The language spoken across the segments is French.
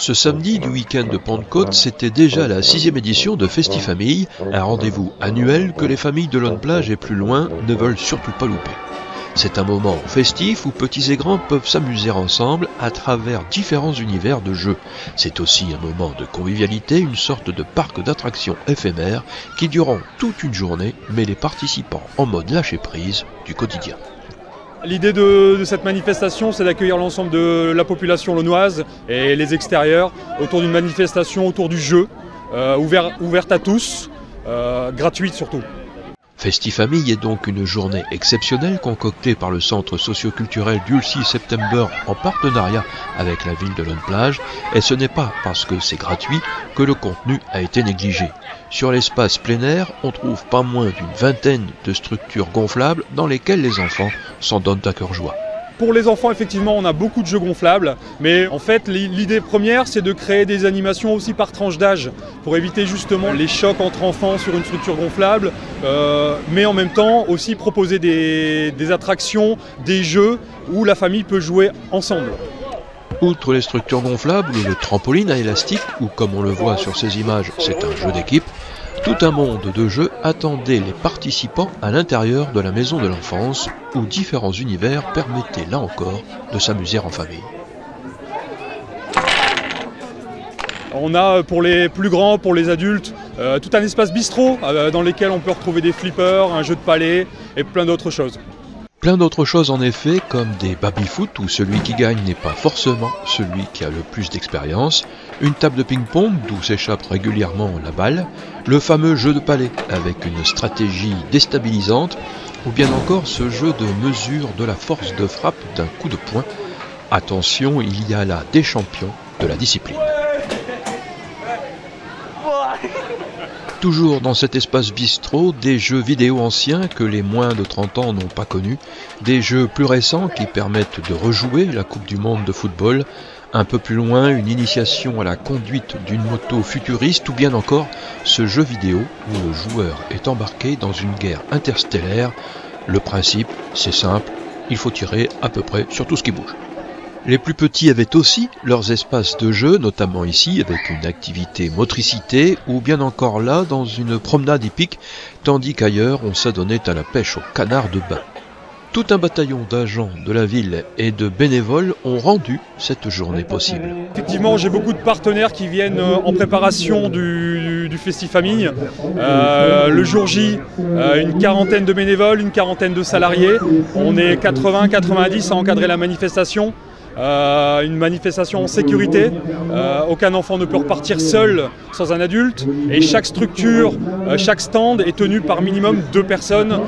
Ce samedi du week-end de Pentecôte, c'était déjà la 6e édition de Festifamille, un rendez-vous annuel que les familles de Lonne-Plage et plus loin ne veulent surtout pas louper. C'est un moment festif où petits et grands peuvent s'amuser ensemble à travers différents univers de jeux. C'est aussi un moment de convivialité, une sorte de parc d'attractions éphémère qui durant toute une journée met les participants en mode lâcher-prise du quotidien. L'idée de cette manifestation, c'est d'accueillir l'ensemble de la population launoise et les extérieurs autour d'une manifestation autour du jeu, ouverte à tous, gratuite surtout. Festifamille est donc une journée exceptionnelle concoctée par le centre socio-culturel Dulcie September en partenariat avec la ville de Lonne-Plage, et ce n'est pas parce que c'est gratuit que le contenu a été négligé. Sur l'espace plein air, on trouve pas moins d'une vingtaine de structures gonflables dans lesquelles les enfants s'en donnent à cœur joie. Pour les enfants, effectivement, on a beaucoup de jeux gonflables, mais en fait, l'idée première, c'est de créer des animations aussi par tranche d'âge, pour éviter justement les chocs entre enfants sur une structure gonflable, mais en même temps aussi proposer des attractions, des jeux où la famille peut jouer ensemble. Outre les structures gonflables, le trampoline à élastique, ou comme on le voit sur ces images, c'est un jeu d'équipe, tout un monde de jeux attendait les participants à l'intérieur de la maison de l'enfance, où différents univers permettaient là encore de s'amuser en famille. On a pour les plus grands, pour les adultes, tout un espace bistrot dans lequel on peut retrouver des flippers, un jeu de palais et plein d'autres choses. Plein d'autres choses en effet, comme des baby-foot où celui qui gagne n'est pas forcément celui qui a le plus d'expérience, une table de ping-pong d'où s'échappe régulièrement la balle, le fameux jeu de palais avec une stratégie déstabilisante, ou bien encore ce jeu de mesure de la force de frappe d'un coup de poing. Attention, il y a là des champions de la discipline. Toujours dans cet espace bistrot, des jeux vidéo anciens que les moins de 30 ans n'ont pas connus, des jeux plus récents qui permettent de rejouer la Coupe du Monde de football, un peu plus loin une initiation à la conduite d'une moto futuriste ou bien encore ce jeu vidéo où le joueur est embarqué dans une guerre interstellaire. Le principe, c'est simple, il faut tirer à peu près sur tout ce qui bouge. Les plus petits avaient aussi leurs espaces de jeu, notamment ici avec une activité motricité ou bien encore là dans une promenade hippique, tandis qu'ailleurs on s'adonnait à la pêche au canard de bain. Tout un bataillon d'agents de la ville et de bénévoles ont rendu cette journée possible. Effectivement, j'ai beaucoup de partenaires qui viennent en préparation du Festifamille. Le jour J, une quarantaine de bénévoles, une quarantaine de salariés. On est 80-90 à encadrer la manifestation. Une manifestation en sécurité, aucun enfant ne peut repartir seul sans un adulte et chaque structure, chaque stand est tenu par minimum 2 personnes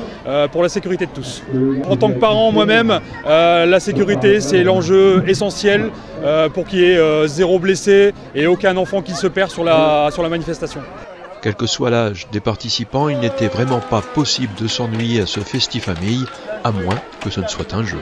pour la sécurité de tous. En tant que parent moi-même, la sécurité c'est l'enjeu essentiel pour qu'il y ait 0 blessé et aucun enfant qui se perd sur la manifestation. Quel que soit l'âge des participants, il n'était vraiment pas possible de s'ennuyer à ce Festifamille, à moins que ce ne soit un jeu.